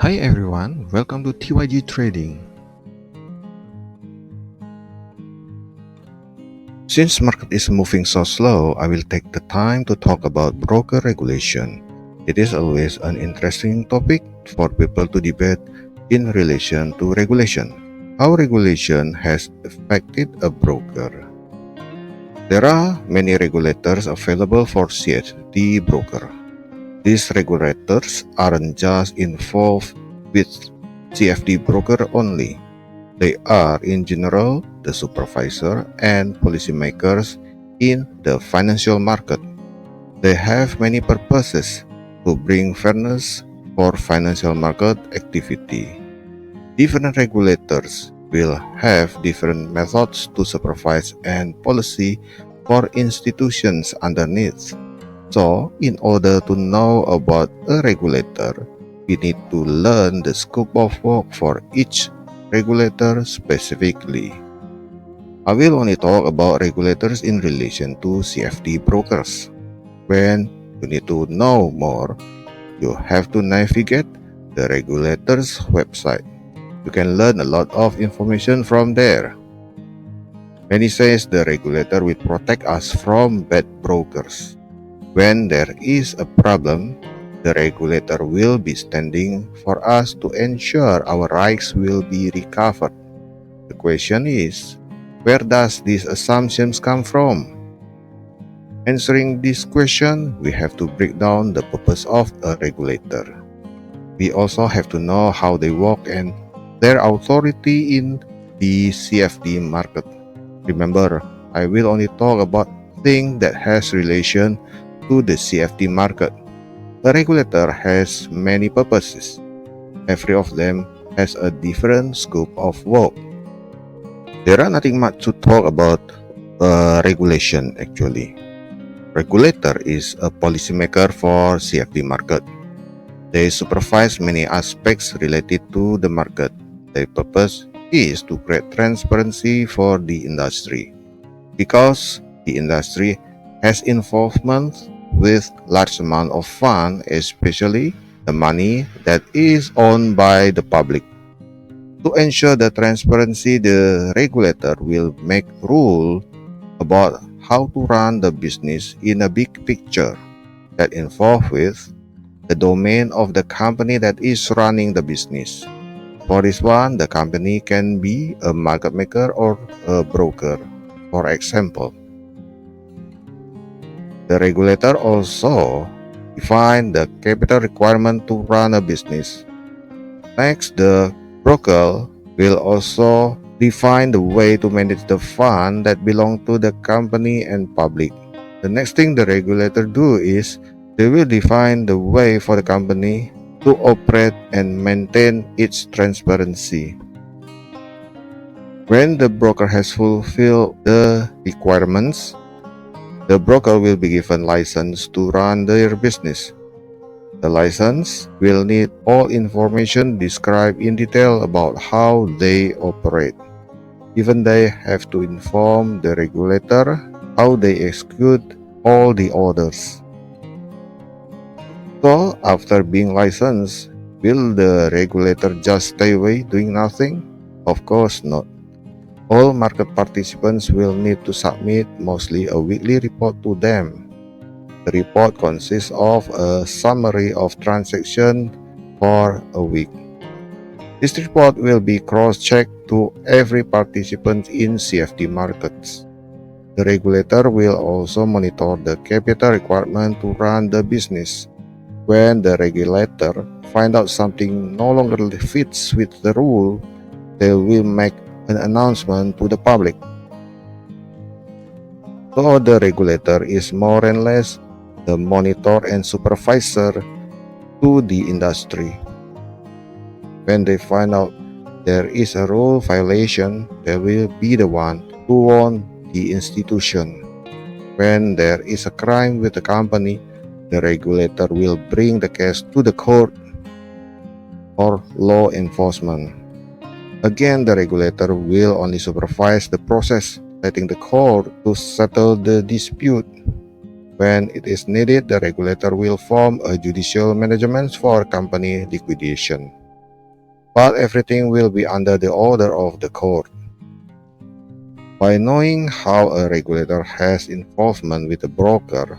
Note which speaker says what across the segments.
Speaker 1: Hi everyone, welcome to TYG Trading. Since market is moving so slow, I will take the time to talk about broker regulation. It is always an interesting topic for people to debate in relation to regulation. How regulation has affected a broker. There are many regulators available for CFD broker. These regulators aren't just involved with CFD broker only. They are, in general, the supervisor and policymakers in the financial market. They have many purposes to bring fairness for financial market activity. Different regulators will have different methods to supervise and policy for institutions underneath. So, in order to know about a regulator, we need to learn the scope of work for each regulator specifically. I will only talk about regulators in relation to CFD brokers. When you need to know more, you have to navigate the regulator's website. You can learn a lot of information from there. Many says the regulator will protect us from bad brokers. When there is a problem, the regulator will be standing for us to ensure our rights will be recovered. The question is, where does these assumptions come from? Answering this question, we have to break down the purpose of a regulator. We also have to know how they work and their authority in the CFD market. Remember, I will only talk about things that has relation to the CFD market. The regulator has many purposes. Every of them has a different scope of work. There are nothing much to talk about regulation actually. Regulator is a policymaker for CFD market. They supervise many aspects related to the market. Their purpose is to create transparency for the industry. Because the industry has involvement with large amount of fund, especially the money that is owned by the public. To ensure the transparency, the regulator will make rule about how to run the business in a big picture that involve with the domain of the company that is running the business. For this one, the company can be a market maker or a broker. For example, the regulator also define the capital requirement to run a business. Next, the broker will also define the way to manage the fund that belong to the company and public. The next thing the regulator do is they will define the way for the company to operate and maintain its transparency. When the broker has fulfilled the requirements, the broker will be given license to run their business. The license will need all information described in detail about how they operate. Even they have to inform the regulator how they execute all the orders. So, after being licensed, will the regulator just stay away doing nothing? Of course not. All market participants will need to submit mostly a weekly report to them. The report consists of a summary of transactions for a week. This report will be cross-checked to every participant in CFD markets. The regulator will also monitor the capital requirement to run the business. When the regulator finds out something no longer fits with the rule, they will make an announcement to the public. So the regulator is more and less the monitor and supervisor to the industry. When they find out there is a rule violation, they will be the one who warn the institution. When there is a crime with the company, the regulator will bring the case to the court or law enforcement. Again, the regulator will only supervise the process, letting the court to settle the dispute. When it is needed, the regulator will form a judicial management for company liquidation. but everything will be under the order of the court. By knowing how a regulator has involvement with a broker,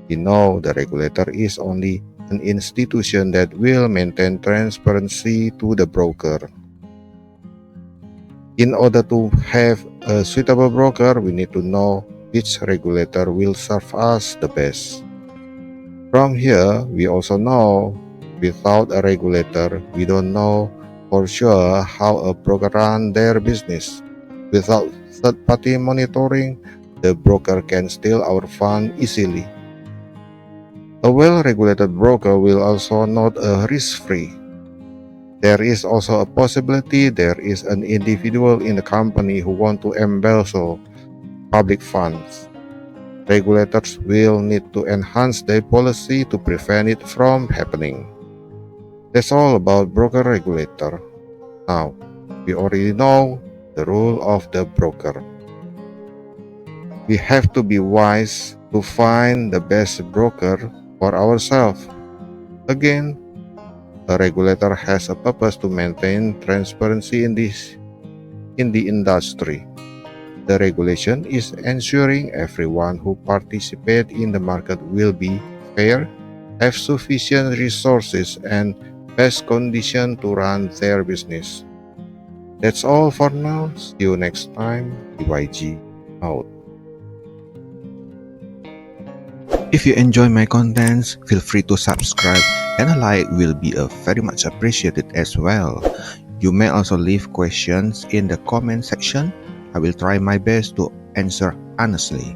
Speaker 1: we know the regulator is only an institution that will maintain transparency to the broker. In order to have a suitable broker, we need to know which regulator will serve us the best. From here, we also know without a regulator, we don't know for sure how a broker runs their business. Without third-party monitoring, the broker can steal our fund easily. A well-regulated broker will also not risk-free. There is also a possibility there is an individual in the company who want to embezzle public funds. Regulators will need to enhance their policy to prevent it from happening. That's all about broker regulator. Now, we already know the role of the broker. We have to be wise to find the best broker for ourselves. Again, a regulator has a purpose to maintain transparency in the industry. The regulation is ensuring everyone who participates in the market will be fair, have sufficient resources, and best condition to run their business. That's all for now. See you next time. BYG out.
Speaker 2: If you enjoy my contents, feel free to subscribe, and a like will be very much appreciated as well. You may also leave questions in the comment section. I will try my best to answer honestly.